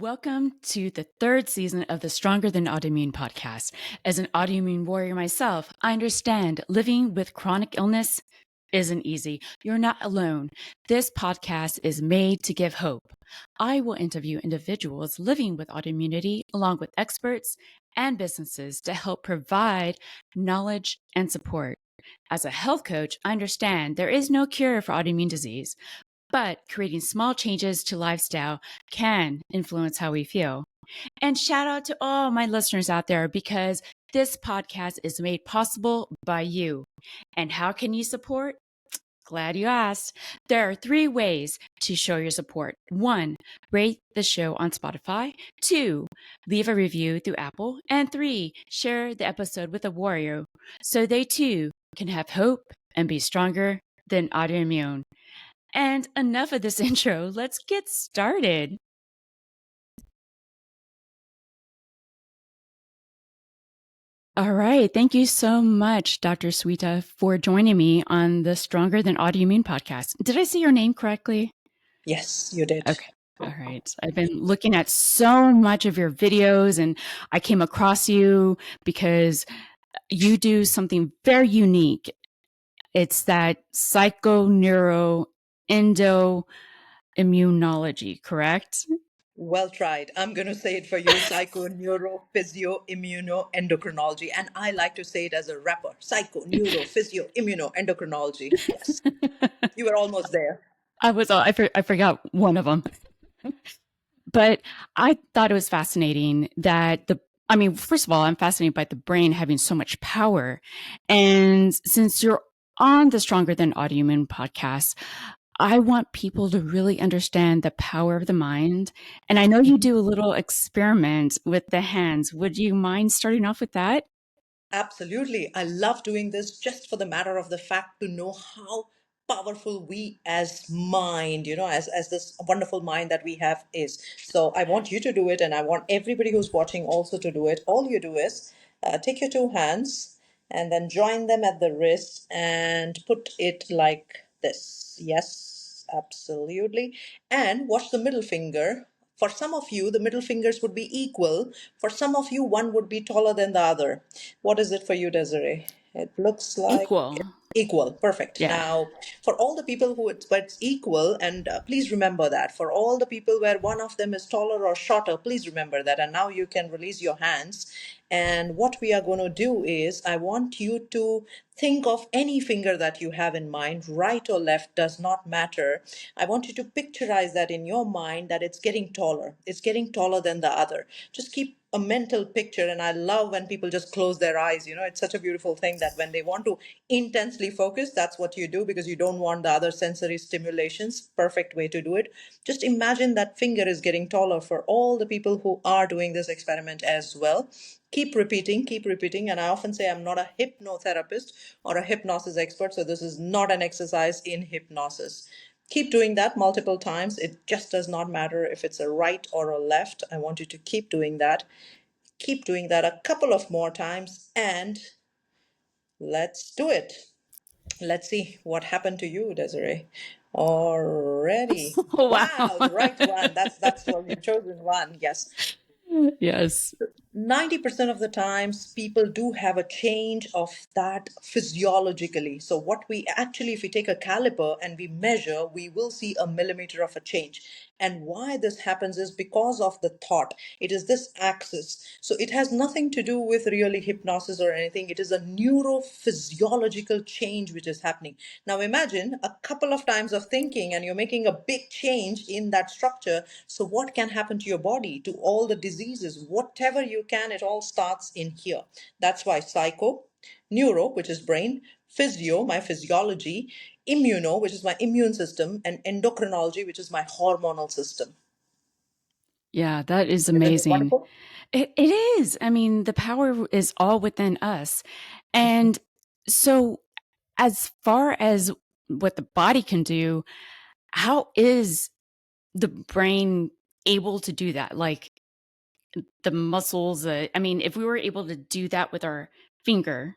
Welcome to the third season of the Stronger Than Autoimmune podcast. As an autoimmune warrior myself, I understand living with chronic illness isn't easy. You're not alone. This podcast is made to give hope. I will interview individuals living with autoimmunity along with experts and businesses to help provide knowledge and support. As a health coach, I understand there is no cure for autoimmune disease, but creating small changes to lifestyle can influence how we feel. And shout out to all my listeners out there because this podcast is made possible by you. And how can you support? Glad you asked. There are 3 ways to show your support. 1, rate the show on Spotify. 2, leave a review through Apple. And 3, share the episode with a warrior so they too can have hope and be stronger than autoimmune. And enough of this intro, let's get started. All right. Thank you so much, Dr. Sweta, for joining me on the Stronger Than Autoimmune podcast. Did I say your name correctly? Yes, you did. Okay. All right. I've been looking at so much of your videos and I came across you because you do something very unique. It's that Psychoneuroimmunoendocrinology, correct? Well tried. I'm going to say it for you, Psychoneuroimmunoendocrinology. And I like to say it as a rapper, Psychoneuroimmunoendocrinology. Yes, you were almost there. I forgot one of them. But I thought it was fascinating that first of all, I'm fascinated by the brain having so much power. And since you're on the Stronger Than Autoimmune podcast, I want people to really understand the power of the mind. And I know you do a little experiment with the hands. Would you mind starting off with that? Absolutely. I love doing this just for the matter of the fact to know how powerful we as mind, as this wonderful mind that we have is. So I want you to do it, and I want everybody who's watching also to do it. All you do is take your 2 hands and then join them at the wrist and put it like this. Yes, absolutely. And watch the middle finger. For some of you, the middle fingers would be equal. For some of you, one would be taller than the other. What is it for you, Desiree? It looks like Equal. equal. Perfect. Yeah. Now, for all the people who where it's equal, and please remember that. For all the people where one of them is taller or shorter, please remember that. And now you can release your hands. And what we are going to do is, I want you to think of any finger that you have in mind, right or left, does not matter. I want you to picturize that in your mind that it's getting taller. It's getting taller than the other. Just keep a mental picture. And I love when people just close their eyes. It's such a beautiful thing that when they want to intensely focus, that's what you do, because you don't want the other sensory stimulations. Perfect way to do it. Just imagine that finger is getting taller. For all the people who are doing this experiment as well, keep repeating. And I often say I'm not a hypnotherapist or a hypnosis expert, so this is not an exercise in hypnosis. Keep doing that multiple times. It just does not matter if it's a right or a left. I want you to keep doing that. Keep doing that a couple of more times, and let's do it. Let's see what happened to you, Desiree. Already. Wow. Wow, the right one. That's your chosen one. Yes. Yes. 90% of the times people do have a change of that physiologically. So what we actually, if we take a caliper and we measure, we will see a millimeter of a change. And why this happens is because of the thought. It is this axis. So it has nothing to do with really hypnosis or anything. It is a neurophysiological change which is happening. Now imagine a couple of times of thinking and you're making a big change in that structure. So what can happen to your body, to all the diseases, whatever you can, it all starts in here. That's why psycho, neuro, which is brain, physio, my physiology, immuno, which is my immune system, and endocrinology, which is my hormonal system. Yeah, that is Isn't it amazing. wonderful? It is. I mean, the power is all within us. And so, as far as what the body can do, how is the brain able to do that? Like the muscles, if we were able to do that with our finger,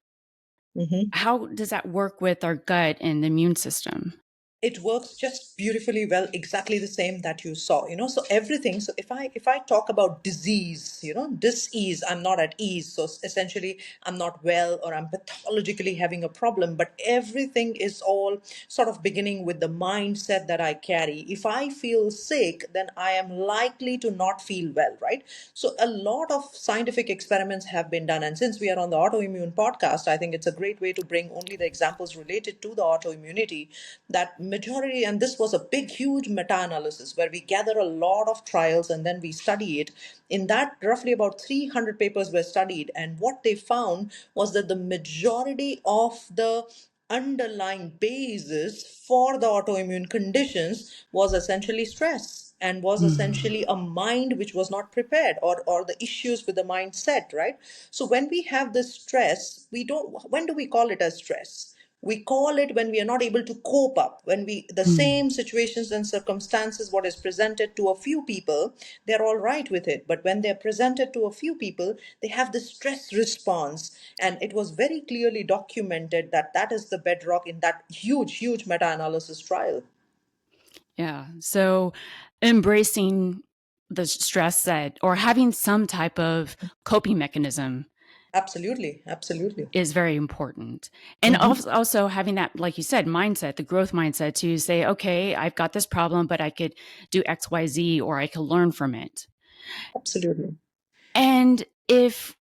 Mm-hmm. how does that work with our gut and the immune system? It works just beautifully well, exactly the same that you saw, so everything. So if I talk about disease, dis-ease, I'm not at ease, so essentially I'm not well, or I'm pathologically having a problem, but everything is all sort of beginning with the mindset that I carry. If I feel sick, then I am likely to not feel well, right? So a lot of scientific experiments have been done, and since we are on the autoimmune podcast, I think it's a great way to bring only the examples related to the autoimmunity. That majority, and this was a big huge meta-analysis where we gather a lot of trials and then we study it. In that, roughly about 300 papers were studied, and what they found was that the majority of the underlying basis for the autoimmune conditions was essentially stress, and was Mm. essentially a mind which was not prepared, or the issues with the mindset, right? So when we have this stress, we don't, when do we call it as stress? We call it when we are not able to cope up, when we, the Mm. same situations and circumstances what is presented to a few people, they're all right with it, but when they're presented to a few people, they have the stress response. And it was very clearly documented that that is the bedrock in that huge meta-analysis trial. Yeah. So embracing the stress that, or having some type of coping mechanism Absolutely, absolutely. is very important. And Hmm. also having that, like you said, mindset, the growth mindset to say, okay, I've got this problem, but I could do XYZ or I could learn from it. Absolutely. And if,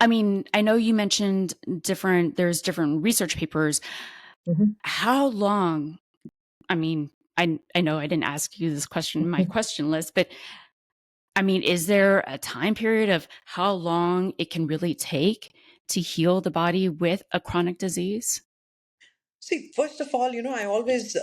I mean, I know you mentioned there's different research papers. Mhm. How long, I mean, I know I didn't ask you this question in my question list, but I mean, is there a time period of how long it can really take to heal the body with a chronic disease? See, first of all, I always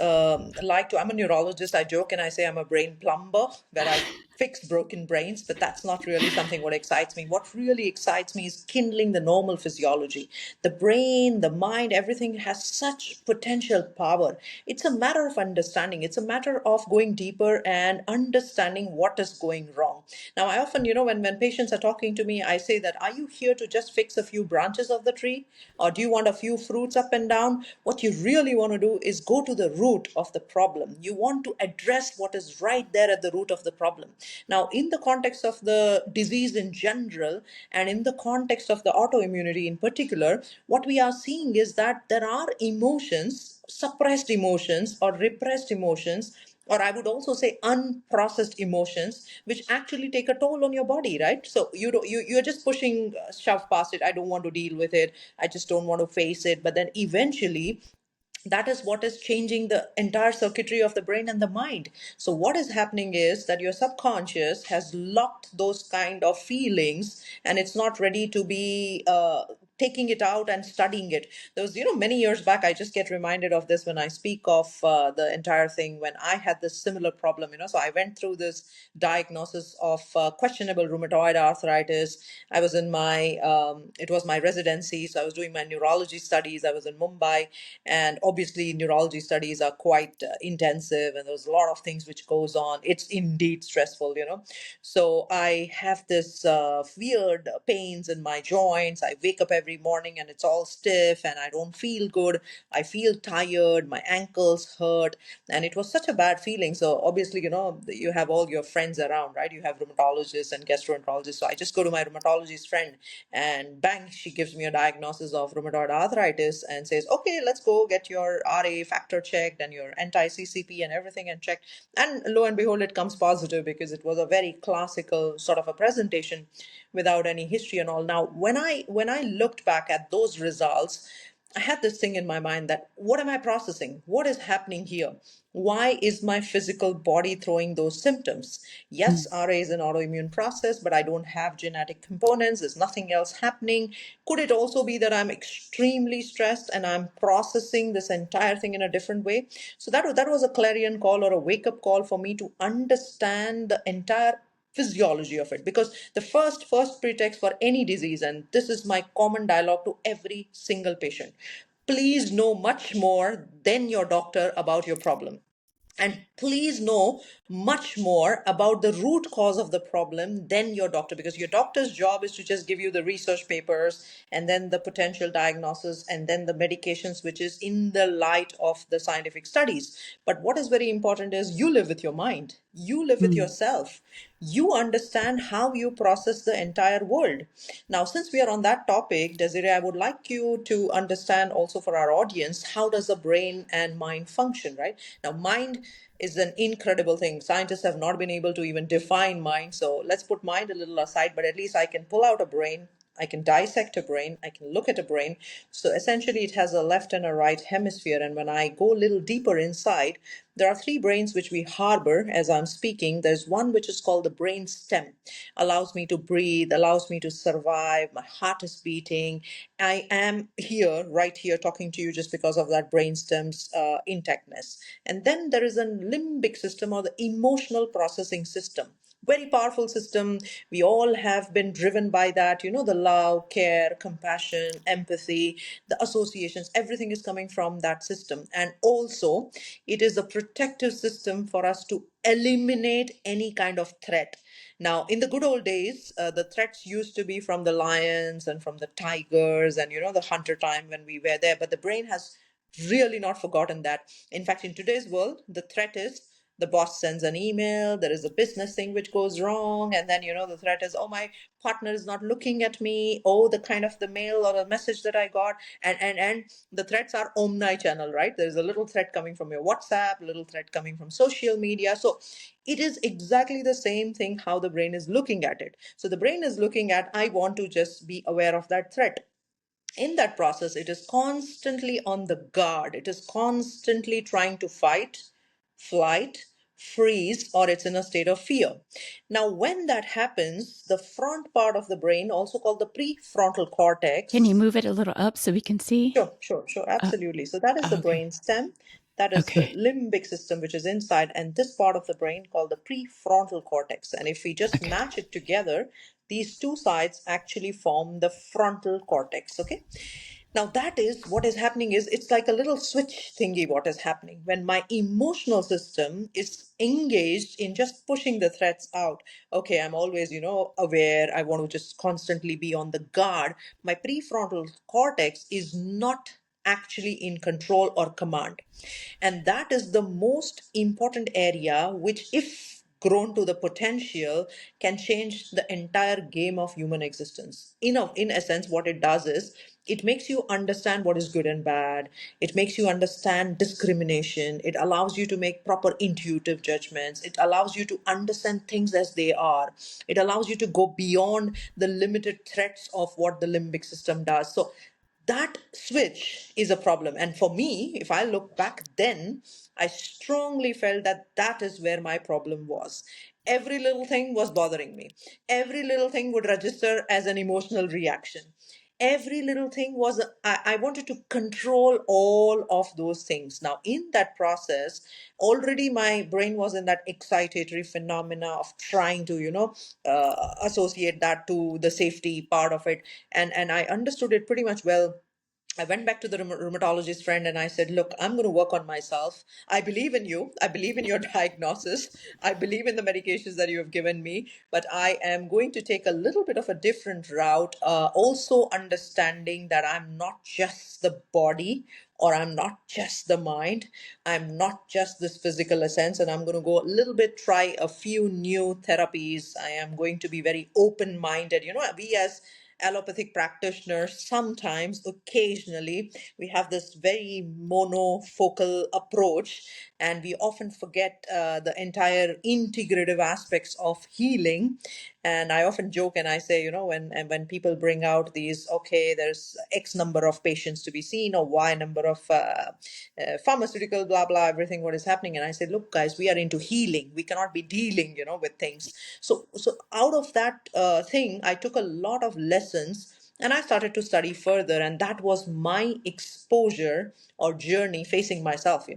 like to, I'm a neurologist. I joke and I say I'm a brain plumber, where I fix broken brains, but that's not really something what excites me. What really excites me is kindling the normal physiology. The brain, the mind, everything has such potential power. It's a matter of understanding. It's a matter of going deeper and understanding what is going wrong. Now, I often, when patients are talking to me, I say that, are you here to just fix a few branches of the tree? Or do you want a few fruits up and down? What you really want to do is go to the root of the problem. You want to address what is right there at the root of the problem. Now, in the context of the disease in general, and in the context of the autoimmunity in particular, what we are seeing is that there are emotions, suppressed emotions or repressed emotions, or I would also say unprocessed emotions, which actually take a toll on your body, right? So you're just pushing, shove past it. I don't want to deal with it. I just don't want to face it. But then eventually, that is what is changing the entire circuitry of the brain and the mind. So what is happening is that your subconscious has locked those kind of feelings, and it's not ready to be taking it out and studying it. There was, many years back, I just get reminded of this when I speak of the entire thing, when I had this similar problem, so I went through this diagnosis of questionable rheumatoid arthritis. I was in my it was my residency, so I was doing my neurology studies. I was in Mumbai, and obviously neurology studies are quite intensive, and there's a lot of things which goes on. It's indeed stressful, so I have this weird pains in my joints. I wake up every morning and it's all stiff, and I don't feel good. I feel tired, my ankles hurt, and it was such a bad feeling. So obviously, you have all your friends around, right? You have rheumatologists and gastroenterologists. So I just go to my rheumatologist friend, and bang, she gives me a diagnosis of rheumatoid arthritis and says, okay, let's go get your RA factor checked and your anti-CCP and everything and checked. And lo and behold, it comes positive, because it was a very classical sort of a presentation without any history and all. Now, when I looked back at those results, I had this thing in my mind that, what am I processing? What is happening here? Why is my physical body throwing those symptoms? Yes, Mm. RA is an autoimmune process, but I don't have genetic components. There's nothing else happening. Could it also be that I'm extremely stressed and I'm processing this entire thing in a different way? So that was a clarion call, or a wake up call for me to understand the entire physiology of it, because the first pretext for any disease, and this is my common dialogue to every single patient, please know much more than your doctor about your problem. And please know much more about the root cause of the problem than your doctor, because your doctor's job is to just give you the research papers and then the potential diagnosis and then the medications, which is in the light of the scientific studies. But what is very important is you live with your mind, you live with Mm. yourself, you understand how you process the entire world. Now, since we are on that topic, Desiree, I would like you to understand also for our audience, how does the brain and mind function, right? Now, mind is an incredible thing. Scientists have not been able to even define mind. So let's put mind a little aside, but at least I can pull out a brain. I can dissect a brain. I can look at a brain. So essentially, it has a left and a right hemisphere. And when I go a little deeper inside, there are three brains which we harbor as I'm speaking. There's one which is called the brain stem, allows me to breathe, allows me to survive. My heart is beating. I am here, right here, talking to you just because of that brain stem's intactness. And then there is a limbic system, or the emotional processing system. Very powerful system. We all have been driven by that, the love, care, compassion, empathy, the associations, everything is coming from that system. And also, it is a protective system for us to eliminate any kind of threat. Now, in the good old days, the threats used to be from the lions and from the tigers and, the hunter time when we were there. But the brain has really not forgotten that. In fact, in today's world, the threat is the boss sends an email, there is a business thing which goes wrong, and then the threat is, oh, my partner is not looking at me, oh, the kind of the mail or the message that I got. And the threats are omni-channel, right? There's a little threat coming from your WhatsApp, a little threat coming from social media. So it is exactly the same thing how the brain is looking at it. So the brain is looking at, I want to just be aware of that threat. In that process, it is constantly on the guard. It is constantly trying to fight, flight, freeze, or it's in a state of fear. Now, when that happens, the front part of the brain, also called the prefrontal Can you cortex. move it a little up so we can see? Sure, Uh, absolutely. So that is the okay. brain stem. That is the Okay. limbic system, which is inside, and this part of the brain called the prefrontal cortex. And if we just Okay. match it together, these two sides actually form the frontal cortex. Okay. Now, that is what is happening is it's like a little switch thingy, what is happening when my emotional system is engaged in just pushing the threats out. Okay, I'm always, aware. I want to just constantly be on the guard. My prefrontal cortex is not actually in control or command. And that is the most important area, which, if grown to the potential, can change the entire game of human existence. In essence, what it does is it makes you understand what is good and bad. It makes you understand discrimination. It allows you to make proper intuitive judgments. It allows you to understand things as they are. It allows you to go beyond the limited threats of what the limbic system does. So that switch is a problem. And for me, if I look back then, I strongly felt that that is where my problem was. Every little thing was bothering me. Every little thing would register as an emotional reaction. Every little thing was, I wanted to control all of those things. Now, in that process, already my brain was in that excitatory phenomena of trying to, associate that to the safety part of it. And I understood it pretty much well. I went back to the rheumatologist friend and I said, look, I'm going to work on myself. I believe in you. I believe in your diagnosis. I believe in the medications that you have given me, but I am going to take a little bit of a different route. Also understanding that I'm not just the body, or I'm not just the mind. I'm not just this physical essence, and I'm going to go a little bit, try a few new therapies. I am going to be very open minded. We as allopathic practitioners, sometimes, occasionally, we have this very monofocal approach, and we often forget the entire integrative aspects of healing. And I often joke and I say, when people bring out these, okay, there's X number of patients to be seen, or Y number of pharmaceutical, blah blah, everything what is happening, and I say, look, guys, we are into healing. We cannot be dealing, with things. So out of that thing, I took a lot of lessons and I started to study further, and that was my exposure or journey facing myself.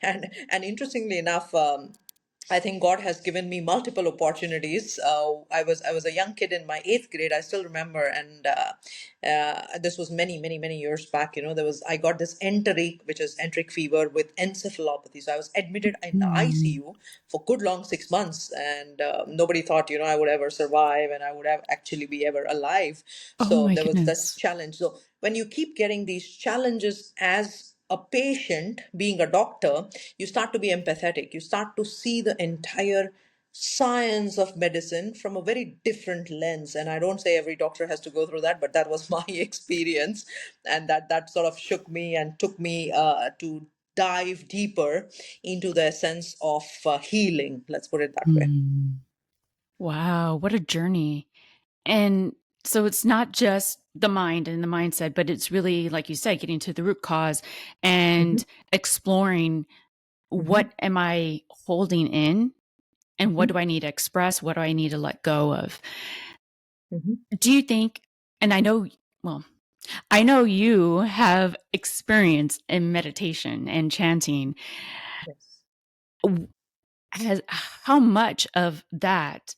And interestingly enough. I think God has given me multiple opportunities. I was a young kid in my eighth grade. I still remember, and this was many years back. There was I got this enteric, which is enteric fever with encephalopathy. So I was admitted in the Mm. ICU for good long 6 months, and nobody thought I would ever survive and I would have actually be ever alive. Oh So my there was this goodness. challenge. So when you keep getting these challenges as a patient, being a doctor, you start to be empathetic. You start to see the entire science of medicine from a very different lens. And I don't say every doctor has to go through that, but that was my experience. And that sort of shook me and took me to dive deeper into the essence of healing. Let's put it that way. Mm. Wow, what a journey. And so it's not just the mind and the mindset, but it's really, like you said, getting to the root cause Mhm, and exploring mhm, what am I holding in and what mhm, do I need to express? What do I need to let go of? mhm. Do you think, and well, I know you have experience in meditation and chanting. Yes. How much of that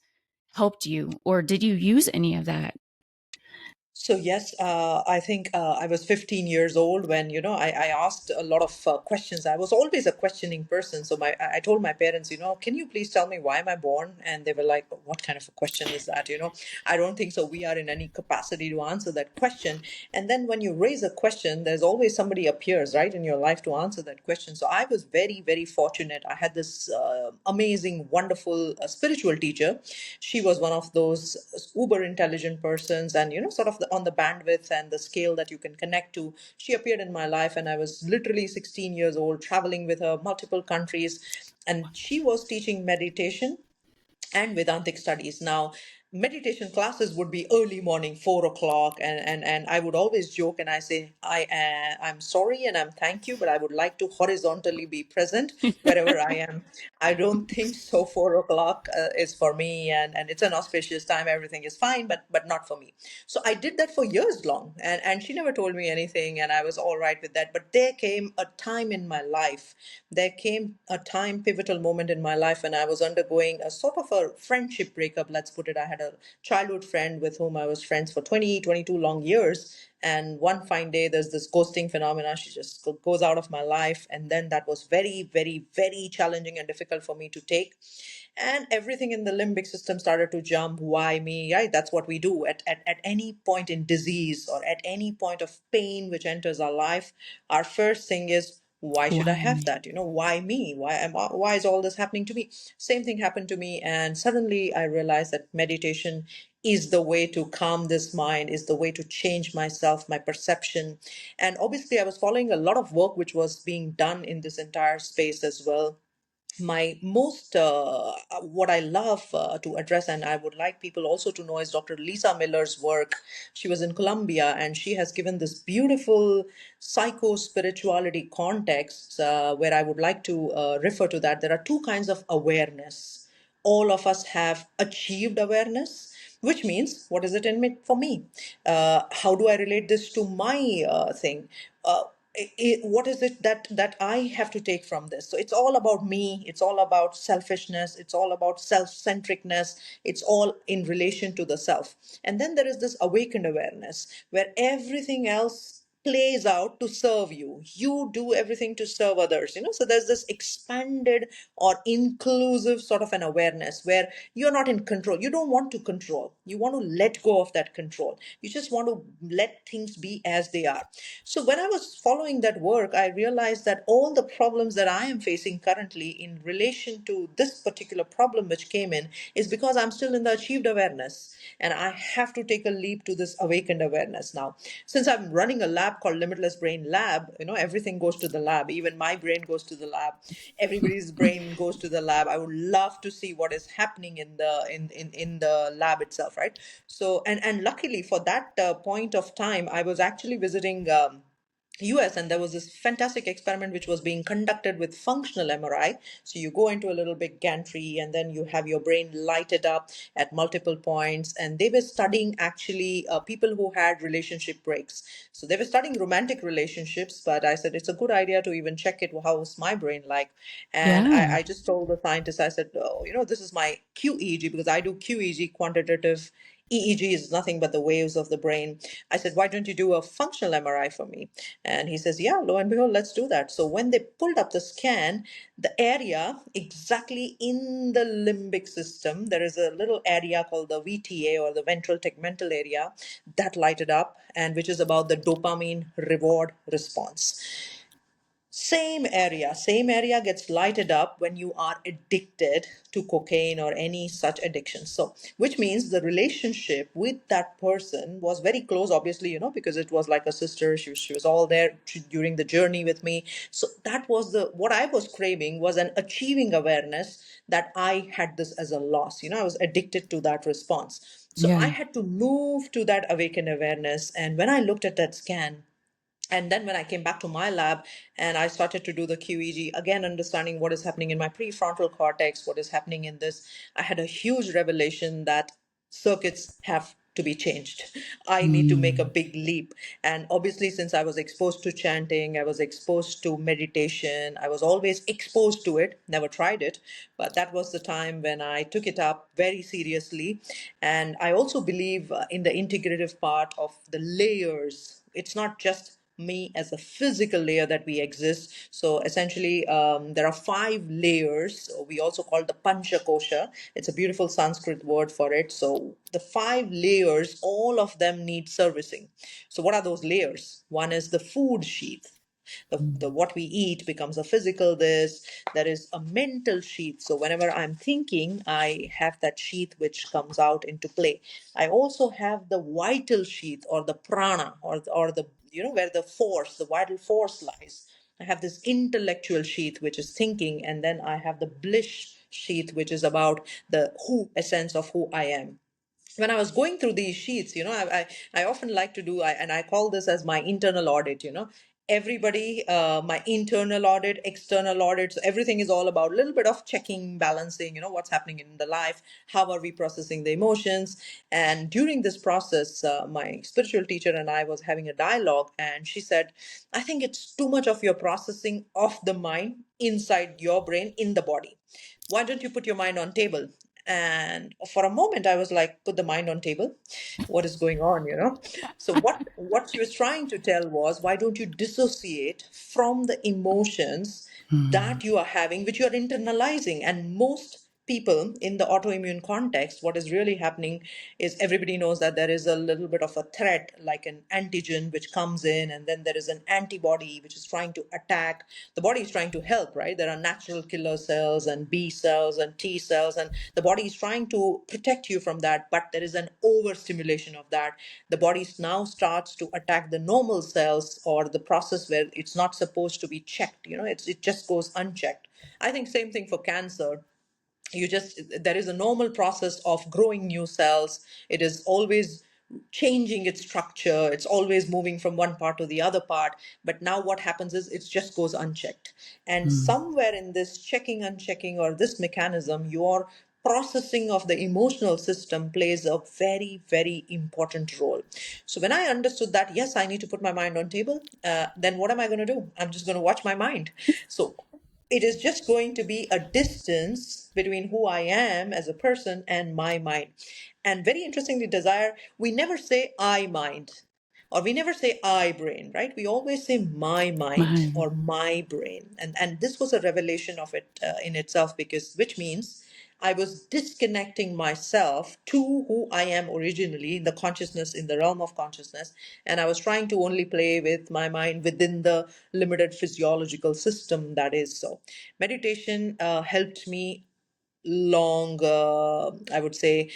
helped you, or did you use any of that? So yes, I think I was 15 years old when I asked a lot of questions. I was always a questioning person. So I told my parents, can you please tell me why am I born? And they were like, what kind of a question is that? I don't think so. We are in any capacity to answer that question. And then when you raise a question, there's always somebody appears right in your life to answer that question. So I was very fortunate. I had this amazing, wonderful spiritual teacher. She was one of those uber intelligent persons, and sort of on the bandwidth and the scale that you can connect to. She appeared in my life, and I was literally 16 years old, traveling with her multiple countries, and she was teaching meditation and Vedantic studies. Now, meditation classes would be early morning, 4 o'clock, and I would always joke and I say, I'm sorry and I'm thank you, but I would like to horizontally be present wherever I am. I don't think so. 4 o'clock is for me, and it's an auspicious time. Everything is fine, but not for me. So I did that for years long, and she never told me anything, and I was all right with that. But there came a time in my life, there came a time, pivotal moment in my life when I was undergoing a sort of a friendship breakup, let's put it. I had a childhood friend with whom I was friends for 20, 22 long years. And one fine day, there's this ghosting phenomena. She just goes out of my life. And then that was very challenging and difficult for me to take. And everything in the limbic system started to jump. Why me? Right? That's what we do at any point in disease or at any point of pain which enters our life. Our first thing is, why should I Why have me? that? Why me? Why is all this happening to me? Same thing happened to me, and suddenly I realized that meditation is the way to calm this mind, is the way to change myself, my perception. And obviously I was following a lot of work which was being done in this entire space as well. My most what I love to address, and I would like people also to know, is Dr. Lisa Miller's work. She was in Colombia, and she has given this beautiful psycho spirituality context, where I would like to refer to that. There are two kinds of awareness. All of us have achieved awareness, which means, what is it in it for me? How do I relate this to my thing? What is it that I have to take from this? So it's all about me. It's all about selfishness. It's all about self-centeredness. It's all in relation to the self. And then there is this awakened awareness where everything else plays out to serve you. You do everything to serve others. So there's this expanded or inclusive sort of an awareness where you're not in control. You don't want to control. You want to let go of that control. You just want to let things be as they are. So when I was following that work, I realized that all the problems that I am facing currently in relation to this particular problem which came in is because I'm still in the achieved awareness, and I have to take a leap to this awakened awareness now. Since I'm running a lab called Limitless Brain Lab, everything goes to the lab. Even my brain goes to the lab. Everybody's brain goes to the lab. I would love to see what is happening in the lab itself, right? So and luckily for that point of time, I was actually visiting. US, and there was this fantastic experiment which was being conducted with functional MRI. So you go into a little big gantry and then you have your brain lighted up at multiple points. And they were studying actually people who had relationship breaks. So they were studying romantic relationships, but I said it's a good idea to even check it. How's my brain like? And Yeah. I just told the scientist, I said, oh, this is my QEEG because I do QEEG, quantitative EEG is nothing but the waves of the brain. I said, why don't you do a functional MRI for me? And he says, yeah, lo and behold, let's do that. So when they pulled up the scan, the area exactly in the limbic system, there is a little area called the VTA or the ventral tegmental area that lighted up, and which is about the dopamine reward response. Same area gets lighted up when you are addicted to cocaine or any such addiction. So which means the relationship with that person was very close, obviously, because it was like a sister. She was all there during the journey with me. So that was the what I was craving, was an achieving awareness that I had this as a loss. I was addicted to that response. So I Yeah. had to move to that awakened awareness. And when I looked at that scan, and then when I came back to my lab and I started to do the QEG, again, understanding what is happening in my prefrontal cortex, what is happening in this, I had a huge revelation that circuits have to be changed. I need to make a Mm. big leap. And obviously, since I was exposed to chanting, I was exposed to meditation, I was always exposed to it, never tried it. But that was the time when I took it up very seriously. And I also believe in the integrative part of the layers. It's not just me as a physical layer that we exist. So essentially, there are 5 layers. We also call the Pancha Kosha. It's a beautiful Sanskrit word for it. So the 5 layers, all of them need servicing. So what are those layers? One is the food sheath. The what we eat becomes a physical this. There is a mental sheath. So whenever I'm thinking, I have that sheath which comes out into play. I also have the vital sheath, or the prana, or the where the force, the vital force lies. I have this intellectual sheath which is thinking, and then I have the bliss sheath which is about the who essence of who I am. When I was going through these sheets, I often like to do, and I call this as my internal audit. Everybody, my internal audit, external audit, so everything is all about a little bit of checking, balancing, what's happening in the life, how are we processing the emotions. And during this process, my spiritual teacher and I was having a dialogue, and she said, I think it's too much of your processing of the mind inside your brain in the body. Why don't you put your mind on table? And for a moment I was like, put the mind on table, what is going on? So what she was trying to tell was, why don't you dissociate from the emotions Mm. that you are having, which you are internalizing. And most people in the autoimmune context, what is really happening is, everybody knows that there is a little bit of a threat, like an antigen which comes in, and then there is an antibody which is trying to attack. The body is trying to help, right? There are natural killer cells and B cells and T cells, and the body is trying to protect you from that, but there is an overstimulation of that. The body now starts to attack the normal cells, or the process where it's not supposed to be checked. It just goes unchecked. I think same thing for cancer. There is a normal process of growing new cells. It is always changing its structure, it's always moving from one part to the other part. But now what happens is, it just goes unchecked. And Mm. somewhere in this checking, unchecking, or this mechanism, your processing of the emotional system plays a very, very important role. So when I understood that, yes, I need to put my mind on table, then what am I going to do? I'm just going to watch my mind. So it is just going to be a distance between who I am as a person and my mind. And very interestingly, Desire, we never say I mind, or we never say I brain, right? We always say my mind Mine. or my brain. And this was a revelation of it in itself, because which means I was disconnecting myself to who I am originally in the consciousness, in the realm of consciousness. And I was trying to only play with my mind within the limited physiological system that is. So, meditation helped me long, I would say,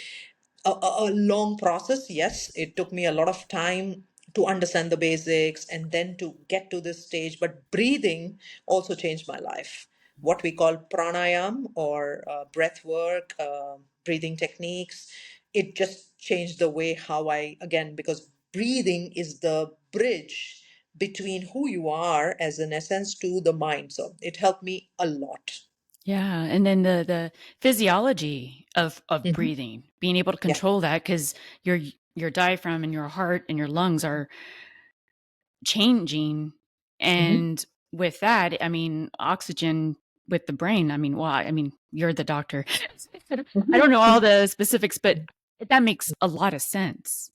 a long process. Yes, it took me a lot of time to understand the basics and then to get to this stage. But breathing also changed my life. What we call pranayam, or breath work, breathing techniques, it just changed the way how I, again, because breathing is the bridge between who you are as an essence to the mind. So it helped me a lot. Yeah, and then the physiology of Hmm. breathing, being able to Yeah. control that because your diaphragm and your heart and your lungs are changing, Hmm. and with that, I mean, oxygen with the brain. I mean, well, I mean, you're the doctor. I don't know all the specifics, but that makes a lot of sense.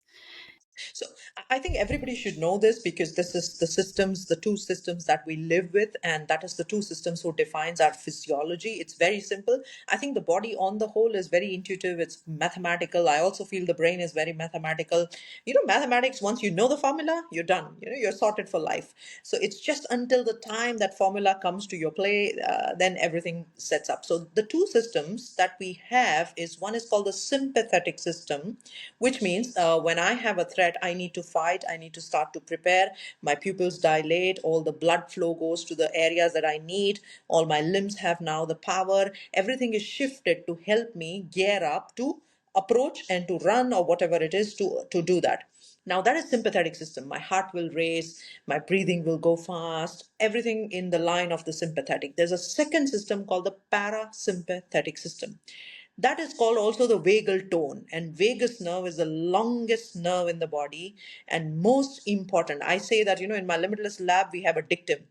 So I think everybody should know this, because this is the systems, the two systems that we live with, and that is the two systems who defines our physiology. It's very simple. I think the body on the whole is very intuitive. It's mathematical. I also feel the brain is very mathematical. Mathematics, once you know the formula, you're done. You're sorted for life. So it's just until the time that formula comes to your play, then everything sets up. So the two systems that we have is, one is called the sympathetic system, which means when I have a threat, I need to fight, I need to start to prepare. My pupils dilate, all the blood flow goes to the areas that I need, all my limbs have now the power. Everything is shifted to help me gear up to approach and to run, or whatever it is, to do that. Now that is sympathetic system. My heart will race, my breathing will go fast, everything in the line of the sympathetic. There's a second system called the parasympathetic system. That is called also the vagal tone. And vagus nerve is the longest nerve in the body and most important. I say that, in my limitless lab, we have a dictum: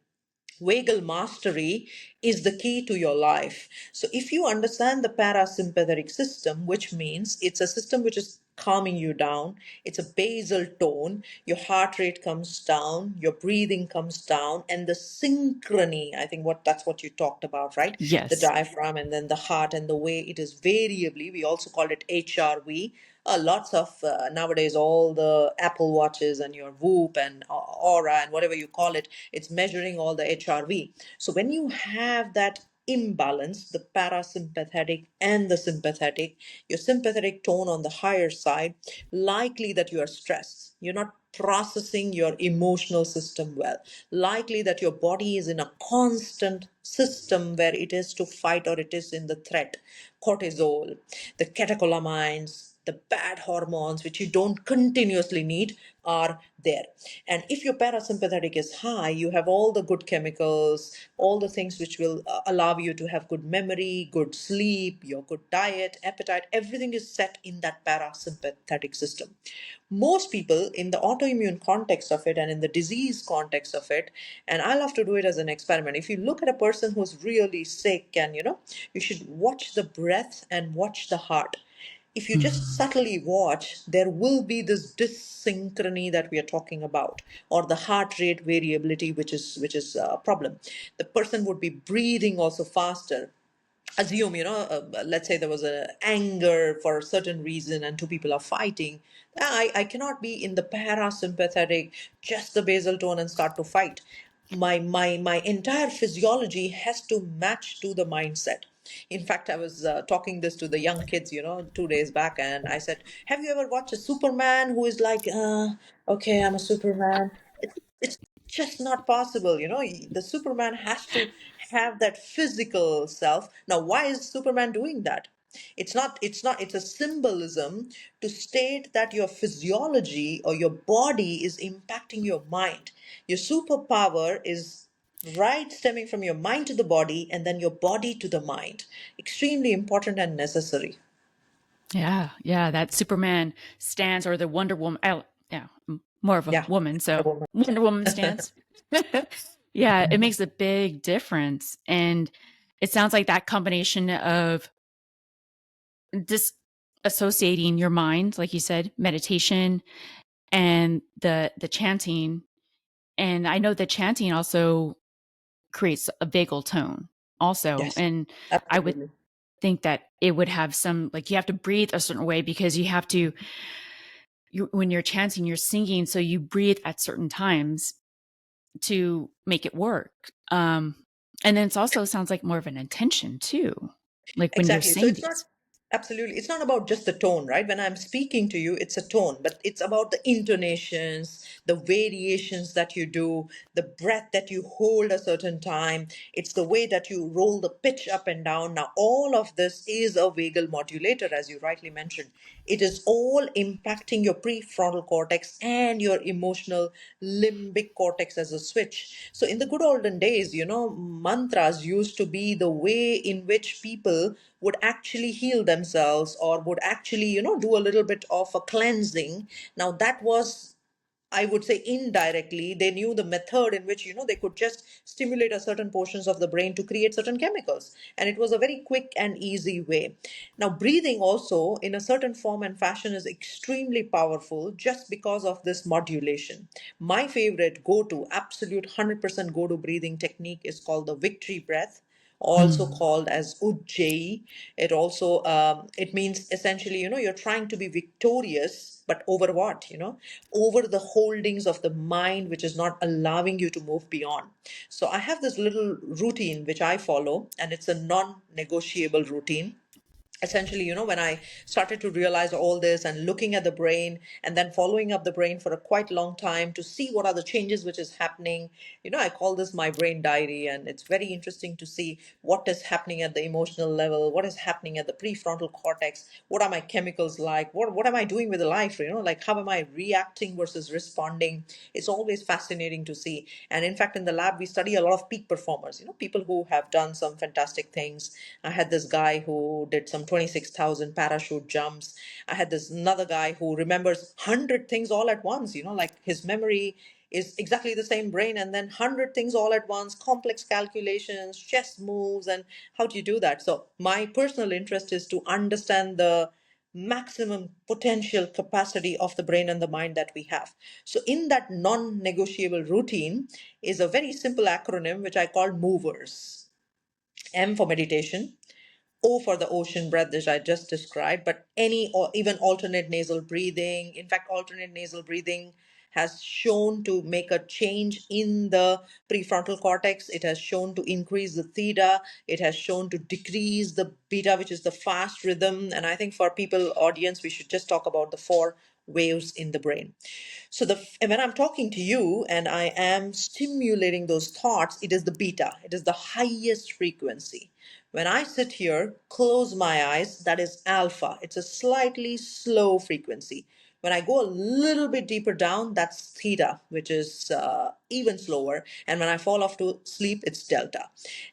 vagal mastery is the key to your life. So if you understand the parasympathetic system, which means it's a system which is calming you down, it's a basal tone, your heart rate comes down, your breathing comes down, and the synchrony, I think that's what you talked about, right? The Yes. diaphragm and then the heart, and the way it is variably, we also call it HRV. Lots of nowadays, all the Apple watches and your Whoop and Aura and whatever you call it, it's measuring all the HRV. So when you have that imbalance, the parasympathetic and the sympathetic, your sympathetic tone on the higher side, likely that you are stressed. You're not processing your emotional system well. Likely that your body is in a constant system where it is to fight or it is in the threat. Cortisol, the catecholamines, the bad hormones which you don't continuously need are there. And if your parasympathetic is high, you have all the good chemicals, all the things which will allow you to have good memory, good sleep, your good diet, appetite, everything is set in that parasympathetic system. Most people in the autoimmune context of it and in the disease context of it, and I love to do it as an experiment. If you look at a person who's really sick, and you should watch the breath and watch the heart. If you just subtly watch, there will be this dyssynchrony that we are talking about, or the heart rate variability, which is a problem. The person would be breathing also faster. Assume, let's say there was a anger for a certain reason and two people are fighting. I cannot be in the parasympathetic, just the basal tone, and start to fight. My entire physiology has to match to the mindset. In fact, I was talking this to the young kids, 2 days back, and I said, have you ever watched a Superman who is like, okay, I'm a Superman? It's just not possible. The Superman has to have that physical self. Now, why is Superman doing that? It's a symbolism to state that your physiology or your body is impacting your mind. Your superpower is right stemming from your mind to the body and then your body to the mind. Extremely important and necessary. Yeah, yeah, that Superman stance or the Wonder Woman. Yeah, more of a Yeah. woman, so Wonder Woman stance. Yeah, it makes a big difference, and it sounds like that combination of disassociating your mind, like you said, meditation, and the chanting. And I know the chanting also creates a vagal tone, also, Yes, and I would absolutely. think that it would have some, like, you have to breathe a certain way because you have to, when you're chanting, you're singing, so you breathe at certain times to make it work. And then it also sounds like more of an intention too, like when you're Exactly. So saying it's not these. Absolutely. It's not about just the tone, right? When I'm speaking to you, it's a tone, but it's about the intonations, the variations that you do, the breath that you hold a certain time. It's the way that you roll the pitch up and down. Now, all of this is a vagal modulator, as you rightly mentioned. It is all impacting your prefrontal cortex and your emotional limbic cortex as a switch. So, in the good olden days, mantras used to be the way in which people would actually heal themselves or would actually, do a little bit of a cleansing. Now, that was, I would say, indirectly, they knew the method in which, they could just stimulate a certain portions of the brain to create certain chemicals. And it was a very quick and easy way. Now, breathing also, in a certain form and fashion, is extremely powerful just because of this modulation. My favorite go to, absolute 100% go to breathing technique is called the victory breath, also Hmm. called as ujjayi. It also it means essentially, you're trying to be victorious, but over what? Over the holdings of the mind, which is not allowing you to move beyond. So I have this little routine which I follow, and it's a non-negotiable routine. Essentially, when I started to realize all this and looking at the brain and then following up the brain for a quite long time to see what are the changes which is happening, I call this my brain diary. And it's very interesting to see what is happening at the emotional level, what is happening at the prefrontal cortex, what are my chemicals like, what am I doing with the life, like how am I reacting versus responding. It's always fascinating to see. And in fact, in the lab we study a lot of peak performers, people who have done some fantastic things. I had this guy who did some 26,000 parachute jumps. I had this another guy who remembers 100 things all at once, like his memory is exactly the same brain, and then 100 things all at once, complex calculations, chess moves. And how do you do that? So my personal interest is to understand the maximum potential capacity of the brain and the mind that we have. So in that non-negotiable routine is a very simple acronym which I call movers. M for meditation, O for the ocean breath that I just described, but any or even alternate nasal breathing. In fact, alternate nasal breathing has shown to make a change in the prefrontal cortex. It has shown to increase the theta. It has shown to decrease the beta, which is the fast rhythm. And I think for people audience, we should just talk about the four waves in the brain. So when I'm talking to you and I am stimulating those thoughts, it is the beta. It is the highest frequency. When I sit here, close my eyes, that is alpha. It's a slightly slow frequency. When I go a little bit deeper down, that's theta, which is even slower. And when I fall off to sleep, it's delta.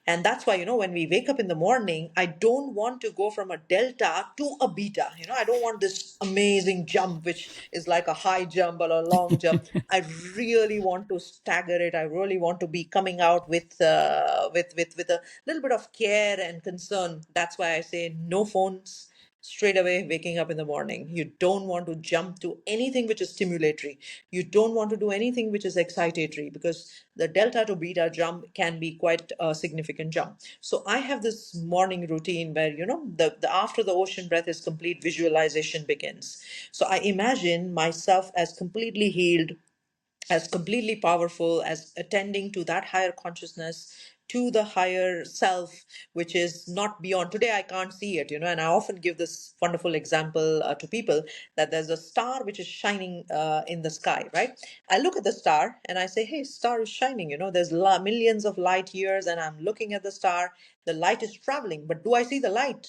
And that's why, when we wake up in the morning, I don't want to go from a delta to a beta. I don't want this amazing jump, which is like a high jump or a long jump. I really want to stagger it. I really want to be coming out with a little bit of care and concern. That's why I say no phones straight away waking up in the morning. You don't want to jump to anything which is stimulatory. You don't want to do anything which is excitatory, because the delta to beta jump can be quite a significant jump. So I have this morning routine where, the after the ocean breath is complete, visualization begins. So I imagine myself as completely healed, as completely powerful, as attending to that higher consciousness, to the higher self, which is not beyond. Today, I can't see it, and I often give this wonderful example to people that there's a star which is shining in the sky, right? I look at the star and I say, hey, star is shining, there's millions of light years, and I'm looking at the star. The light is traveling, but do I see the light?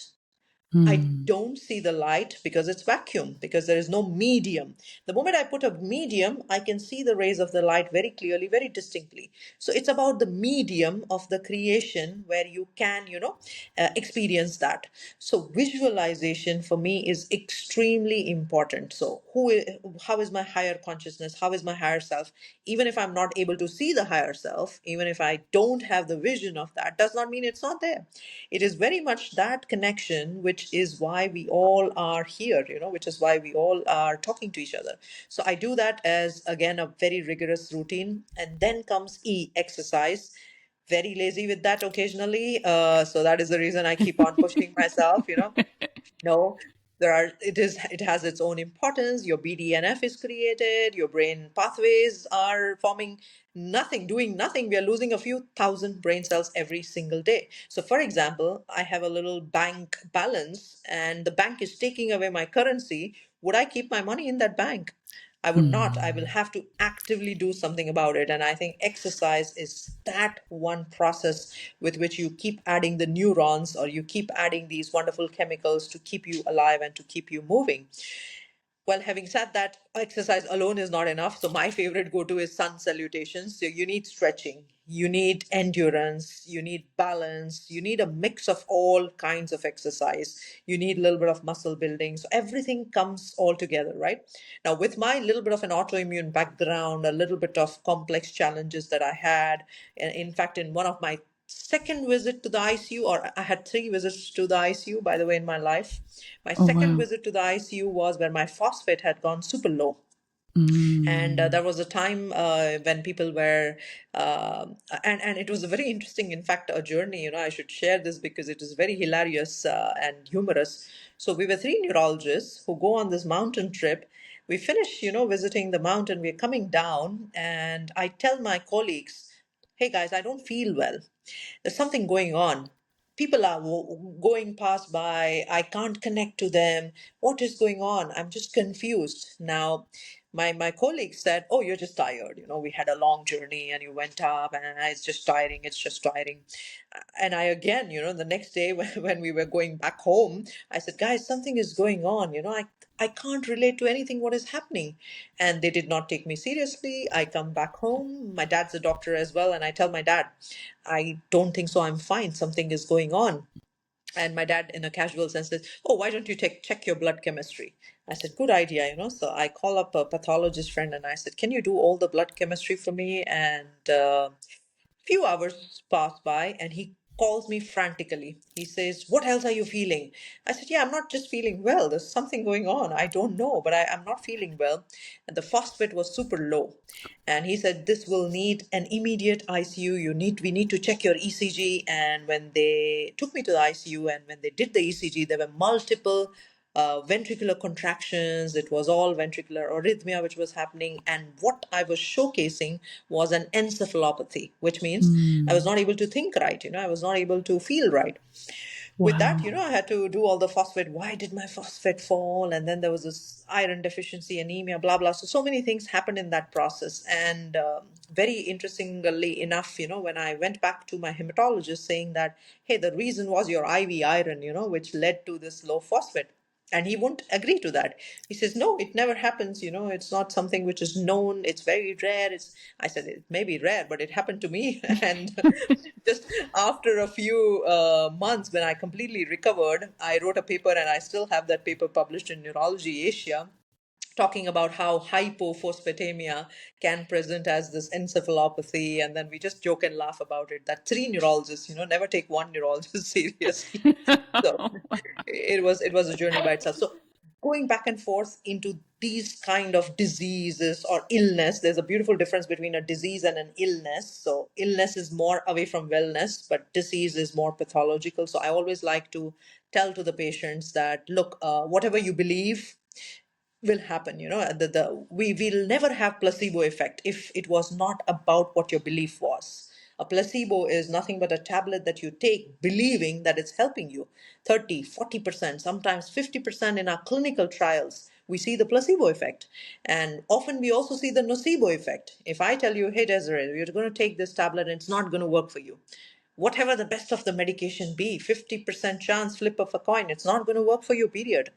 I Hmm. don't see the light because it's vacuum, because there is no medium. The moment I put a medium, I can see the rays of the light very clearly, very distinctly. So it's about the medium of the creation where you can, experience that. So visualization for me is extremely important. So how is my higher consciousness? How is my higher self? Even if I'm not able to see the higher self, even if I don't have the vision of that, does not mean it's not there. It is very much that connection, which is why we all are here, which is why we all are talking to each other. So I do that as, again, a very rigorous routine. And then comes E, exercise. Very lazy with that occasionally. So that is the reason I keep on pushing myself. No, it has its own importance. Your BDNF is created, your brain pathways are forming. Nothing, doing nothing, we are losing a few thousand brain cells every single day. So for example, I have a little bank balance and the bank is taking away my currency. Would I keep my money in that bank? I would not. I will Mm. have to actively do something about it. And I think exercise is that one process with which you keep adding the neurons, or you keep adding these wonderful chemicals to keep you alive and to keep you moving. Well, having said that, exercise alone is not enough. So my favorite go-to is sun salutations. So you need stretching, you need endurance, you need balance, you need a mix of all kinds of exercise. You need a little bit of muscle building. So everything comes all together, right? Now, with my little bit of an autoimmune background, a little bit of complex challenges that I had, and in fact, in one of my second visit to the ICU, or I had three visits to the ICU, by the way, in my life. My Oh, second wow. visit to the ICU was where my phosphate had gone super low. And Mm. there was a time when people were, and it was a very interesting, in fact, a journey. I should share this because it is very hilarious and humorous. So we were three neurologists who go on this mountain trip. We finish, visiting the mountain. We're coming down, and I tell my colleagues, "Hey guys, I don't feel well. There's something going on. People are going past by. I can't connect to them. What is going on? I'm just confused." Now, my colleague said, "Oh, you're just tired. We had a long journey and you went up, and it's just tiring. It's just tiring." And I again, the next day when we were going back home, I said, "Guys, something is going on. I can't relate to anything what is happening." And they did not take me seriously. I come back home. My dad's a doctor as well, and I tell my dad, "I don't think so. I'm fine. Something is going on." And my dad, in a casual sense, says, "Oh, why don't you check your blood chemistry?" I said, "Good idea, So I call up a pathologist friend and I said, "Can you do all the blood chemistry for me?" And few hours pass by and he calls me frantically. He says, "What else are you feeling?" I said, "Yeah, I'm not just feeling well. There's something going on. I don't know, but I'm not feeling well." And the phosphate was super low. And he said, "This will need an immediate ICU. We need to check your ECG." And when they took me to the ICU and when they did the ECG, there were multiple ventricular contractions. It was all ventricular arrhythmia which was happening. And what I was showcasing was an encephalopathy, which means I was Mm. not able to think right. I was not able to feel right. With that, Wow. I had to do all the phosphate. Why did my phosphate fall? And then there was this iron deficiency, anemia, blah, blah. So many things happened in that process. And very interestingly enough, when I went back to my hematologist saying that, "Hey, the reason was your IV iron, which led to this low phosphate." And he won't agree to that. He says, "No, it never happens. It's not something which is known. It's very rare." I said, "It may be rare, but it happened to me." And just after a few months, when I completely recovered, I wrote a paper and I still have that paper published in Neurology Asia, talking about how hypophosphatemia can present as this encephalopathy. And then we just joke and laugh about it, that three neurologists, never take one neurologist seriously. So it was a journey by itself. So going back and forth into these kind of diseases or illness, there's a beautiful difference between a disease and an illness. So illness is more away from wellness, but disease is more pathological. So I always like to tell to the patients that, look, whatever you believe will happen. We will never have placebo effect if it was not about what your belief was. A placebo is nothing but a tablet that you take believing that it's helping you. 30, 40%, sometimes 50% in our clinical trials, we see the placebo effect. And often we also see the nocebo effect. If I tell you, "Hey, Desiree, you're going to take this tablet and it's not going to work for you," whatever the best of the medication be, 50% chance, flip of a coin, it's not going to work for you, period.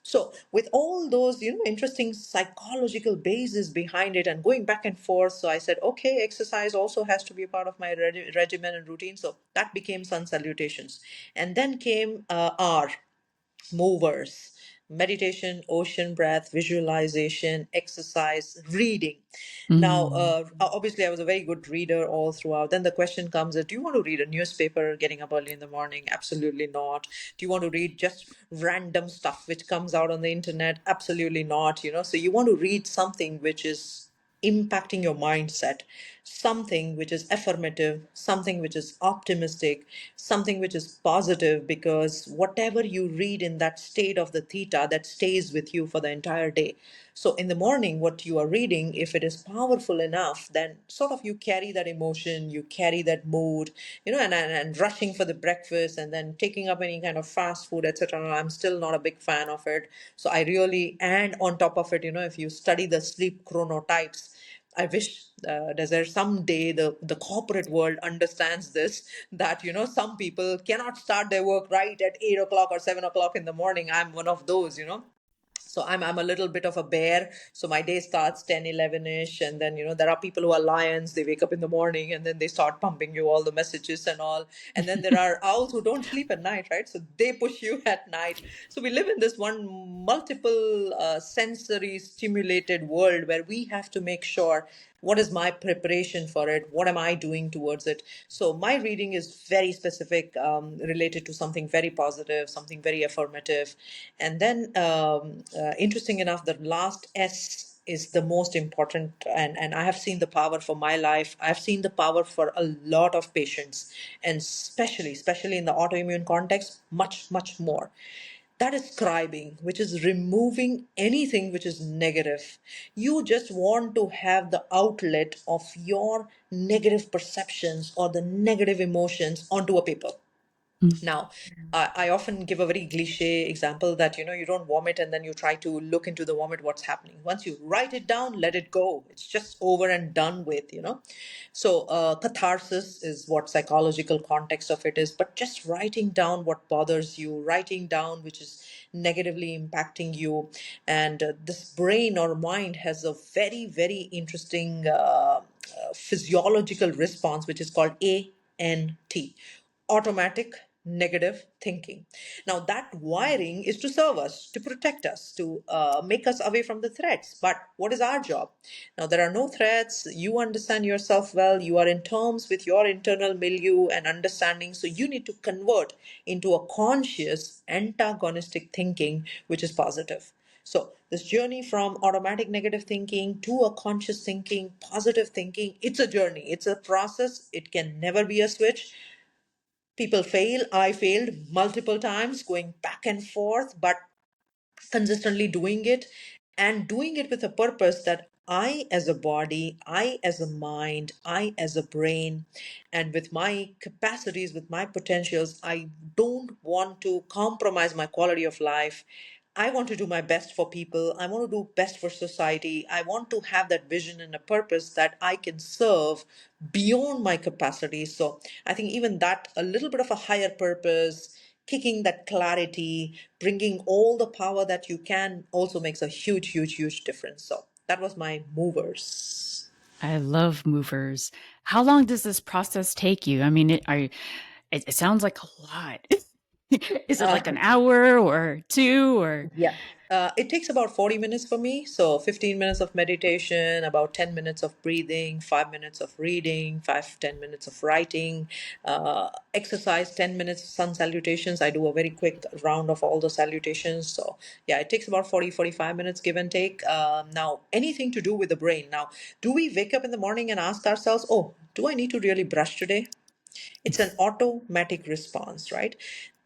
So with all those, interesting psychological basis behind it and going back and forth, so I said, okay, exercise also has to be a part of my regimen and routine. So that became sun salutations. And then came R, movers, meditation, ocean breath, visualization, exercise, reading. Now, Mm. obviously, I was a very good reader all throughout. Then the question comes, do you want to read a newspaper getting up early in the morning? Absolutely not. Do you want to read just random stuff which comes out on the internet? Absolutely not. So you want to read something which is impacting your mindset. something which is affirmative, something which is optimistic, something which is positive, because whatever you read in that state of the theta, that stays with you for the entire day. So in the morning, what you are reading, if it is powerful enough, then sort of you carry that emotion, you carry that mood, and rushing for the breakfast and then taking up any kind of fast food, etc. I'm still not a big fan of it. So I really, and on top of it, if you study the sleep chronotypes, I wish there's someday the corporate world understands this, that some people cannot start their work right at 8 o'clock or 7 o'clock in the morning. I'm one of those. So I'm a little bit of a bear. So my day starts 10, 11-ish. And then, there are people who are lions. They wake up in the morning and then they start pumping you all the messages and all. And then there are owls who don't sleep at night, right? So they push you at night. So we live in this one multiple sensory stimulated world where we have to make sure, what is my preparation for it? What am I doing towards it? So my reading is very specific, related to something very positive, something very affirmative. And then, interesting enough, the last S is the most important. And I have seen the power for my life. I've seen the power for a lot of patients, and especially in the autoimmune context, much, much more. That is scribing, which is removing anything which is negative. You just want to have the outlet of your negative perceptions or the negative emotions onto a paper. Now, I often give a very cliche example that, you don't vomit and then you try to look into the vomit, what's happening. Once you write it down, let it go. It's just over and done with. So catharsis is what psychological context of it is, but just writing down what bothers you, writing down which is negatively impacting you. And this brain or mind has a very, very interesting physiological response, which is called ANT, automatic negative thinking. Now, that wiring is to serve us, to protect us, to make us away from the threats. But what is our job? Now, there are no threats. You understand yourself well. You are in terms with your internal milieu and understanding. So you need to convert into a conscious antagonistic thinking, which is positive. So this journey from automatic negative thinking to a conscious thinking, positive thinking, it's a journey. It's a process. It can never be a switch. People fail. I failed multiple times, going back and forth, but consistently doing it, and doing it with a purpose that I, as a body, I, as a mind, I, as a brain, and with my capacities, with my potentials, I don't want to compromise my quality of life. I want to do my best for people. I want to do best for society. I want to have that vision and a purpose that I can serve beyond my capacity. So I think even that, a little bit of a higher purpose, kicking that clarity, bringing all the power that you can, also makes a huge, huge, huge difference. So that was my movers. I love movers. How long does this process take you? I mean, it sounds like a lot. Is it like an hour or two or? Yeah. It takes about 40 minutes for me. So 15 minutes of meditation, about 10 minutes of breathing, 5 minutes of reading, 5 10 minutes of writing, exercise, 10 minutes sun salutations. I do a very quick round of all the salutations. So yeah, it takes about 40 45 minutes, give and take. Now, anything to do with the brain. Now, do we wake up in the morning and ask ourselves, oh, do I need to really brush today? It's an automatic response, right?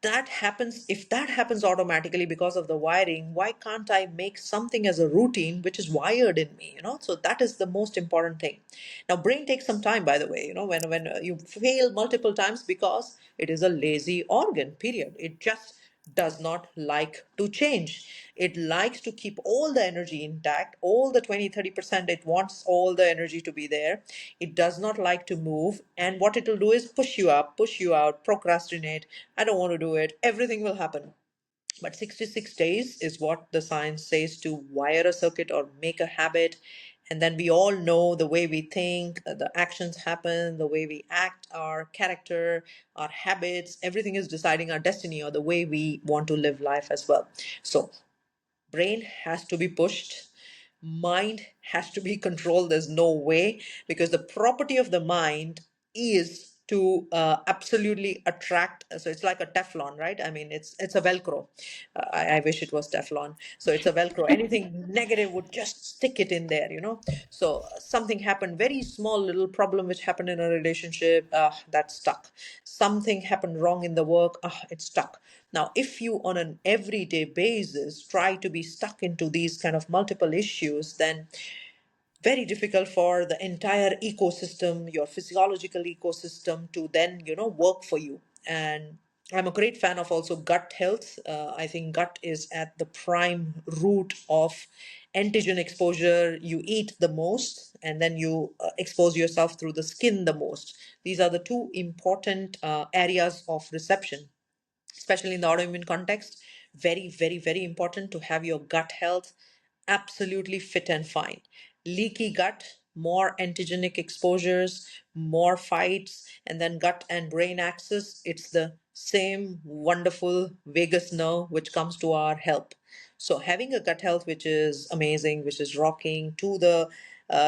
That happens. If that happens automatically because of the wiring, why can't I make something as a routine which is wired in me? So that is the most important thing. Now, brain takes some time, by the way. When you fail multiple times, because it is a lazy organ, period. It just does not like to change. It likes to keep all the energy intact, all the 20 30%. It wants all the energy to be there. It does not like to move. And what it will do is push you up, push you out, procrastinate. I don't want to do it. Everything will happen. But 66 days is what the science says to wire a circuit or make a habit. And then we all know the way we think, the actions happen, the way we act, our character, our habits, everything is deciding our destiny or the way we want to live life as well. So brain has to be pushed, mind has to be controlled. There's no way, because the property of the mind is to absolutely attract. So it's like a Teflon, right? I mean, it's a Velcro. I wish it was Teflon. So it's a Velcro. Anything negative would just stick it in there, you know. So something happened, very small little problem which happened in a relationship, that stuck. Something happened wrong in the work, it's stuck. Now, if you on an everyday basis try to be stuck into these kind of multiple issues, then very difficult for the entire ecosystem, your physiological ecosystem, to then work for you. And I'm a great fan of also gut health. I think gut is at the prime root of antigen exposure. You eat the most, and then you expose yourself through the skin the most. These are the two important areas of reception, especially in the autoimmune context. Very, very, very important to have your gut health absolutely fit and fine. Leaky gut, more antigenic exposures, more fights, and then gut and brain axis. It's the same wonderful vagus nerve which comes to our help. So having a gut health which is amazing, which is rocking, to the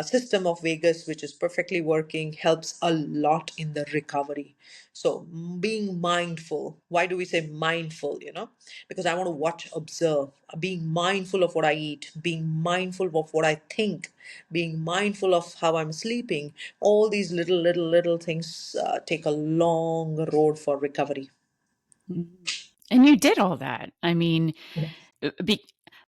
system of vagus which is perfectly working, helps a lot in the recovery. So being mindful. Why do we say mindful? Because I want to watch, observe, being mindful of what I eat, being mindful of what I think, being mindful of how I'm sleeping. All these little things take a long road for recovery. And you did all that. I mean, be,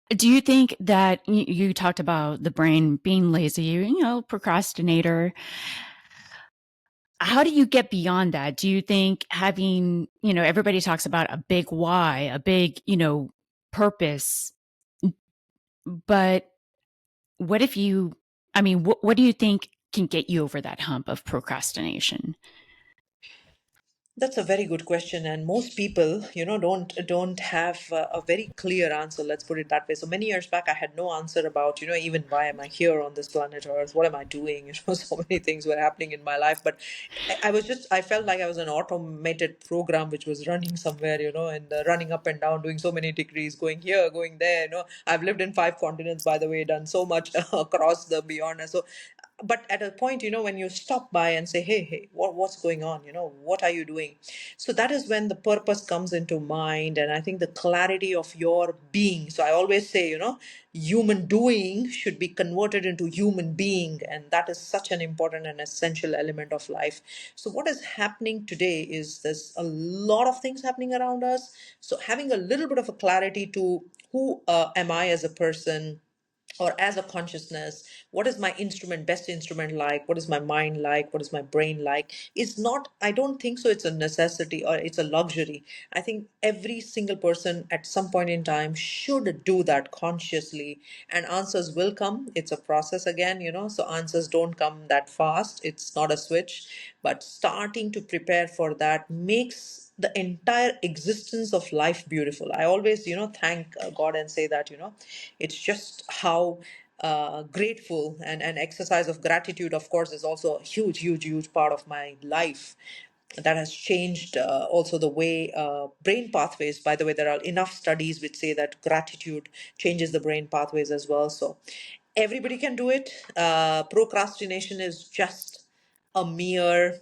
do you think that you talked about the brain being lazy, procrastinator? How do you get beyond that? Do you think having, everybody talks about a big why, a big, purpose, but what if you, I mean, what do you think can get you over that hump of procrastination? That's a very good question, and most people, don't have a very clear answer. Let's put it that way. So many years back, I had no answer about, even why am I here on this planet Earth? What am I doing? So many things were happening in my life, but I felt like I was an automated program which was running somewhere, and running up and down, doing so many degrees, going here, going there. I've lived in 5 continents, by the way, done so much across the beyond. So but at a point, when you stop by and say, hey, what's going on, what are you doing? So that is when the purpose comes into mind, and I think the clarity of your being. So I always say, human doing should be converted into human being, and that is such an important and essential element of life. So what is happening today is there's a lot of things happening around us. So having a little bit of a clarity to who am I as a person, or as a consciousness, what is my best instrument like, what is my mind like, what is my brain like, is not, I don't think so it's a necessity or it's a luxury. I think every single person at some point in time should do that consciously, and answers will come. It's a process again, so answers don't come that fast. It's not a switch, but starting to prepare for that makes the entire existence of life beautiful. I always, thank God and say that, it's just how grateful, and exercise of gratitude, of course, is also a huge part of my life. That has changed also the way brain pathways. By the way, there are enough studies which say that gratitude changes the brain pathways as well. So everybody can do it. Procrastination is just a mere,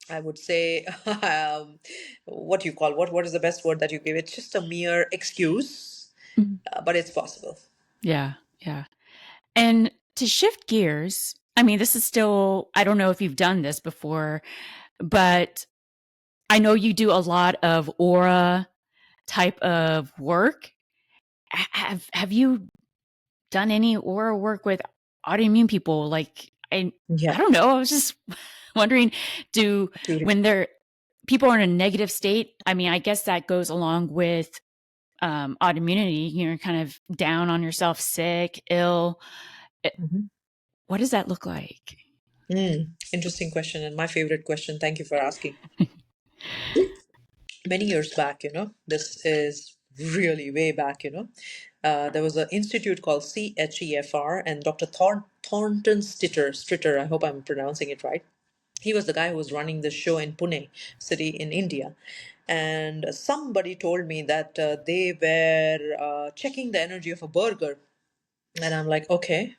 I would say, what do you call, what is the best word that you give? It's just a mere excuse, Mhm. but it's possible. Yeah, yeah. And to shift gears, I mean, this is still, I don't know if you've done this before, but I know you do a lot of aura type of work. Have you done any aura work with autoimmune people? Like, I Yeah. don't know. I was just wondering, do when they're people are in a negative state, I mean, I guess that goes along with autoimmunity, kind of down on yourself, sick, ill. Mhm. What does that look like? Interesting question, and my favorite question. Thank you for asking. Many years back, this is really way back, there was an institute called CHEFR, and Dr. Thornton Stritter, I hope I'm pronouncing it right. He was the guy who was running the show in Pune city in India. And somebody told me that they were checking the energy of a burger. And I'm like, okay,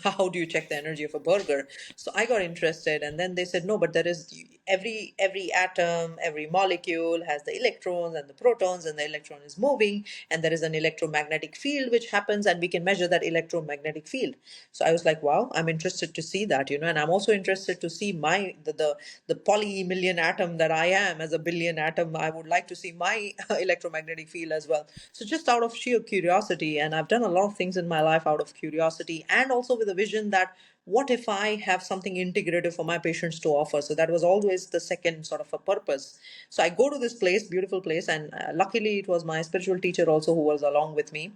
how do you check the energy of a burger? So I got interested, and then they said, no, but there is every atom, every molecule has the electrons and the protons, and the electron is moving, and there is an electromagnetic field which happens, and we can measure that electromagnetic field. So I was like, wow, I'm interested to see that, and I'm also interested to see the poly million atom that I am as a billion atom. I would like to see my electromagnetic field as well. So just out of sheer curiosity, and I've done a lot of things in my life out of curiosity, and also with a vision that what if I have something integrative for my patients to offer? So that was always the second sort of a purpose. So I go to this place, beautiful place, and luckily it was my spiritual teacher also who was along with me.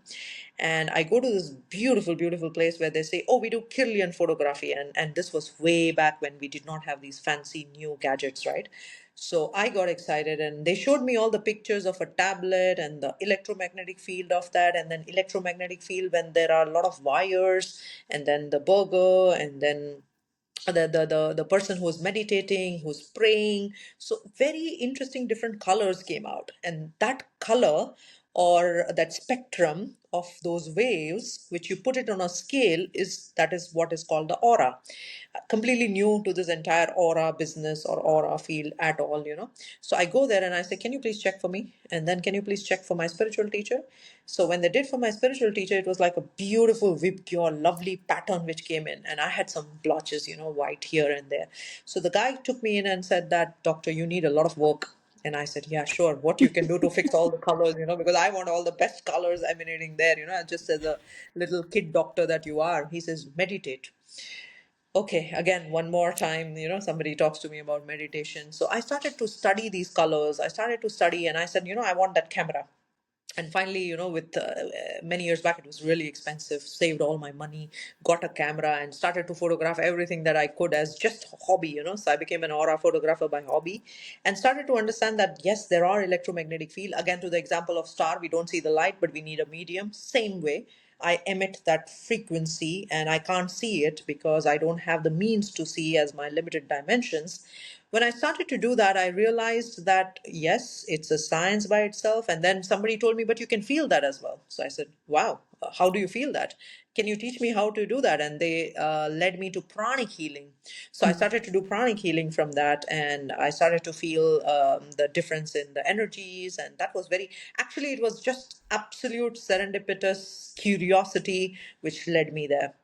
And I go to this beautiful, beautiful place where they say, oh, we do Kirlian photography. And this was way back when we did not have these fancy new gadgets, right? So I got excited, and they showed me all the pictures of a tablet and the electromagnetic field of that, and then electromagnetic field when there are a lot of wires, and then the burger, and then the person who's meditating, who's praying. So very interesting different colors came out, and that color or that spectrum of those waves, which you put it on a scale, is what is called the aura. Completely new to this entire aura business or aura field at all. So I go there and I say, can you please check for me, and then can you please check for my spiritual teacher? So when they did for my spiritual teacher, it was like a beautiful vibgyor lovely pattern which came in, and I had some blotches, white here and there. So the guy took me in and said that, doctor, you need a lot of work. And I said, yeah, sure. What you can do to fix all the colors, because I want all the best colors emanating there, just as a little kid doctor that you are. He says, meditate. Okay, again, one more time, somebody talks to me about meditation. So I started to study these colors. I started to study, and I said, I want that camera. And finally, with many years back, it was really expensive, saved all my money, got a camera, and started to photograph everything that I could as just a hobby. So I became an aura photographer by hobby, and started to understand that yes, there are electromagnetic field. Again, to the example of star, we don't see the light, but we need a medium. Same way, I emit that frequency, and I can't see it because I don't have the means to see as my limited dimensions. When I started to do that, I realized that yes, it's a science by itself. And then somebody told me, but you can feel that as well. So I said, wow, how do you feel that? Can you teach me how to do that? And they led me to pranic healing. So I started to do pranic healing from that, and I started to feel the difference in the energies. And that was actually, it was just absolute serendipitous curiosity which led me there.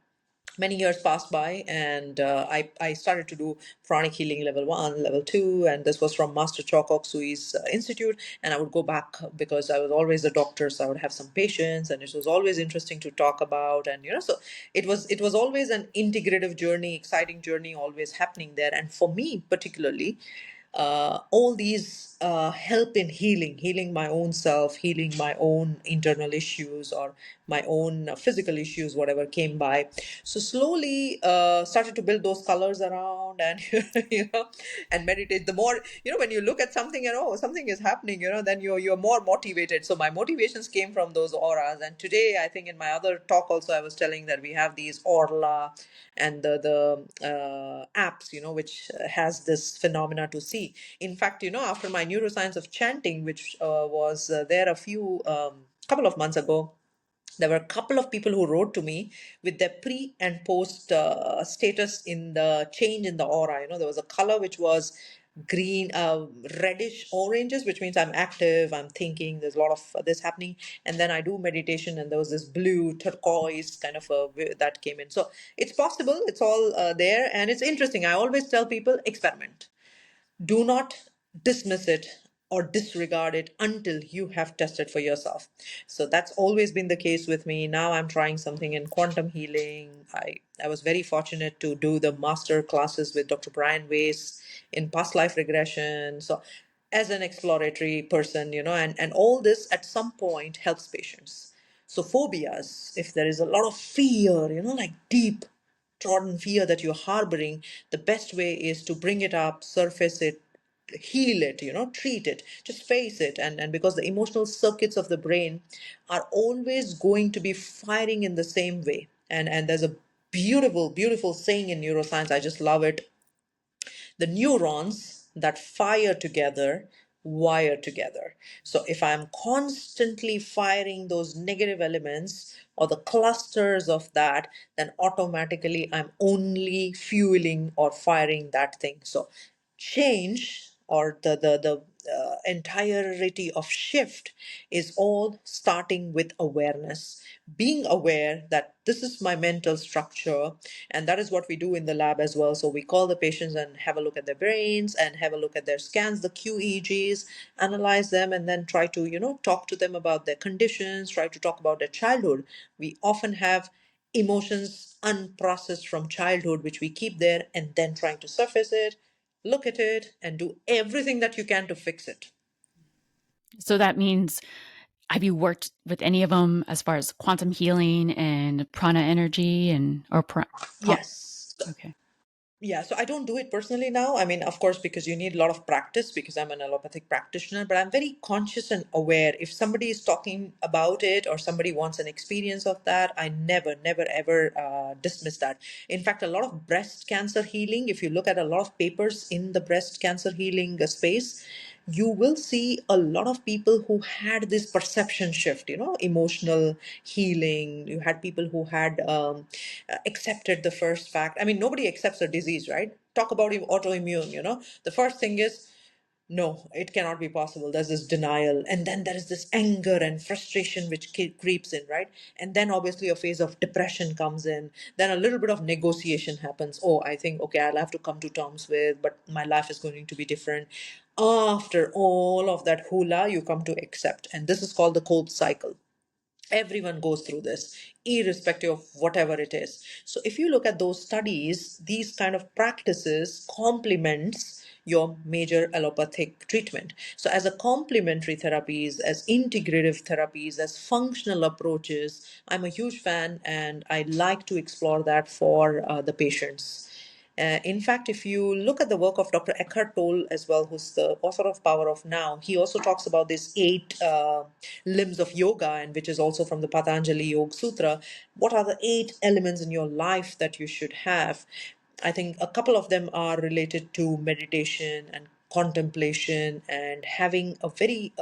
Many years passed by, and I started to do pranic healing level 1, level 2, and this was from Master Chokok Sui's institute. And I would go back because I was always a doctor, so I would have some patients, and it was always interesting to talk about. And so it was always an integrative journey, exciting journey, always happening there. And for me particularly, all these help in healing my own self, healing my own internal issues or my own physical issues, whatever came by. So slowly started to build those colors around, and and meditate. The more, when you look at something and oh, something is happening, then you're more motivated. So my motivations came from those auras. And today, I think in my other talk also, I was telling that we have these Orla and the apps, which has this phenomena to see. In fact, after my neuroscience of chanting, which was there a few couple of months ago, there were a couple of people who wrote to me with their pre and post status in the change in the aura. There was a color which was green, reddish oranges, which means I'm active, I'm thinking, there's a lot of this happening. And then I do meditation, and there was this blue turquoise kind of that came in. So it's possible, it's all there, and it's interesting. I always tell people, experiment. Do not dismiss it or disregard it until you have tested for yourself. So that's always been the case with me. Now I'm trying something in quantum healing. I was very fortunate to do the master classes with Dr. Brian Weiss in past life regression. So as an exploratory person, and all this at some point helps patients. So phobias, if there is a lot of fear, like deep trodden fear that you're harboring, the best way is to bring it up, surface it, heal it, treat it, just face it. And because the emotional circuits of the brain are always going to be firing in the same way. And there's a beautiful, beautiful saying in neuroscience, I just love it. The neurons that fire together wire together. So if I'm constantly firing those negative elements or the clusters of that, then automatically I'm only fueling or firing that thing. So change, or the entirety of shift, is all starting with awareness, being aware that this is my mental structure. And that is what we do in the lab as well. So we call the patients and have a look at their brains and have a look at their scans, the QEGs, analyze them, and then try to talk to them about their conditions, try to talk about their childhood. We often have emotions unprocessed from childhood which we keep there, and then trying to surface it, look at it, and do everything that you can to fix it. So that means, have you worked with any of them as far as quantum healing and prana energy Yes. okay. Yeah, so I don't do it personally now. I mean, of course, because you need a lot of practice because I'm an allopathic practitioner, but I'm very conscious and aware. If somebody is talking about it or somebody wants an experience of that, I never, never, ever dismiss that. In fact, a lot of breast cancer healing, if you look at a lot of papers in the breast cancer healing space, you will see a lot of people who had this perception shift, emotional healing. You had people who had accepted the first fact. I mean, nobody accepts a disease, right? Talk about autoimmune, the first thing is, no, it cannot be possible. There's this denial. And then there is this anger and frustration which creeps in, right? And then obviously a phase of depression comes in. Then a little bit of negotiation happens. Oh, I think, okay, I'll have to come to terms with, but my life is going to be different. After all of that hula, you come to accept. And this is called the Kolb cycle. Everyone goes through this, irrespective of whatever it is. So if you look at those studies, these kind of practices complements your major allopathic treatment. So as a complementary therapies, as integrative therapies, as functional approaches, I'm a huge fan, and I like to explore that for the patients. In fact, if you look at the work of Dr. Eckhart Tolle as well, who's the author of Power of Now, he also talks about these 8 limbs of yoga, and which is also from the Patanjali Yoga Sutra. What are the 8 elements in your life that you should have? I think a couple of them are related to meditation and contemplation and having a very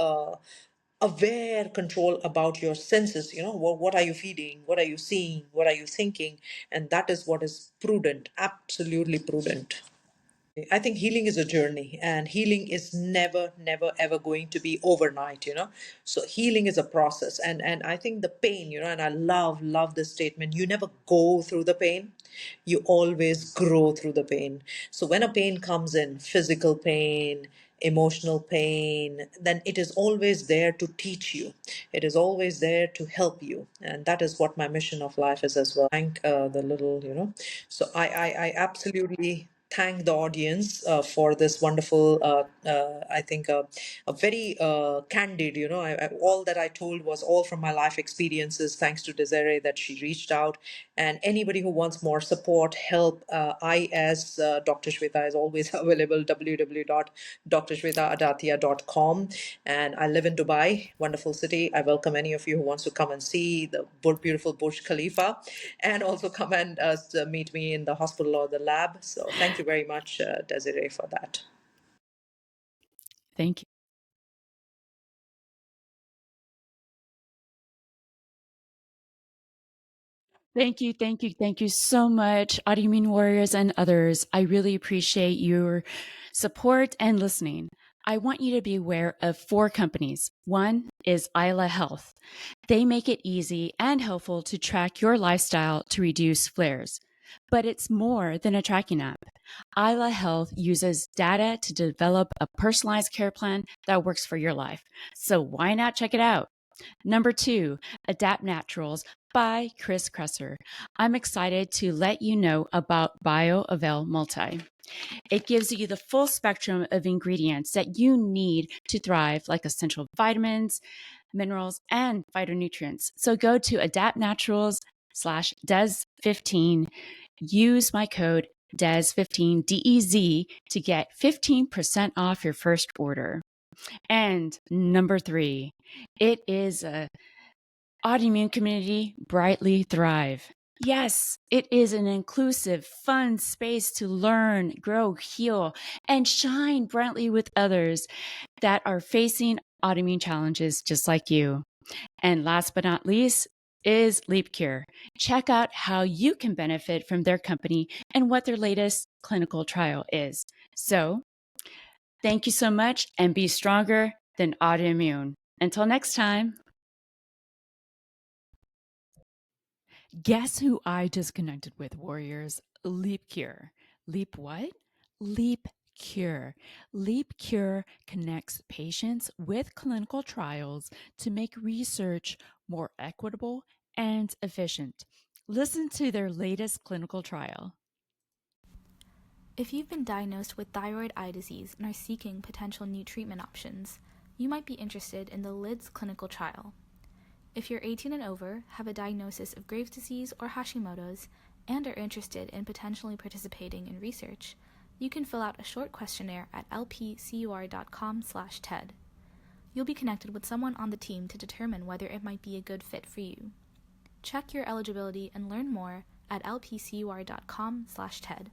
aware control about your senses. What are you feeding, what are you seeing, what are you thinking? And that is what is prudent, absolutely prudent. I think healing is a journey, and healing is never, never, ever going to be overnight. So healing is a process, and I think the pain, and I love this statement. You never go through the pain, you always grow through the pain. So when a pain comes in, physical pain, emotional pain, then it is always there to teach you. It is always there to help you, and that is what my mission of life is as well. Thank the little. So I absolutely thank the audience for this wonderful, I think, a very candid, all that I told was all from my life experiences, thanks to Desiree that she reached out. And anybody who wants more support, help, I, as Dr. Sweta, is always available, www.drshwetaadatia.com. And I live in Dubai, wonderful city. I welcome any of you who wants to come and see the beautiful Burj Khalifa, and also come and meet me in the hospital or the lab. So thank you very much, Desiree, for that. Thank you. Thank you, thank you, thank you so much, Autoimmune Warriors and others. I really appreciate your support and listening. I want you to be aware of 4 companies. One is Isla Health. They make it easy and helpful to track your lifestyle to reduce flares. But it's more than a tracking app. Isla Health uses data to develop a personalized care plan that works for your life. So why not check it out? Number 2, Adapt Naturals by Chris Kresser. I'm excited to let you know about BioAvail Multi. It gives you the full spectrum of ingredients that you need to thrive, like essential vitamins, minerals, and phytonutrients. So go to adaptnaturals/DES15. Use my code DES15, DEZ, to get 15% off your first order. And number 3, it is a autoimmune community, Brightly Thrive. Yes, it is an inclusive, fun space to learn, grow, heal, and shine brightly with others that are facing autoimmune challenges just like you. And last but not least is Leap Cure. Check out how you can benefit from their company and what their latest clinical trial is. So, thank you so much and be stronger than autoimmune. Until next time. Guess who I just connected with, warriors? Leap Cure. Leap what? Leap Cure. Leap Cure connects patients with clinical trials to make research more equitable and efficient. Listen to their latest clinical trial. If you've been diagnosed with thyroid eye disease and are seeking potential new treatment options, you might be interested in the LIDS clinical trial. If you're 18 and over, have a diagnosis of Graves' disease or Hashimoto's, and are interested in potentially participating in research, you can fill out a short questionnaire at lpcur.com/TED. You'll be connected with someone on the team to determine whether it might be a good fit for you. Check your eligibility and learn more at lpcur.com/TED.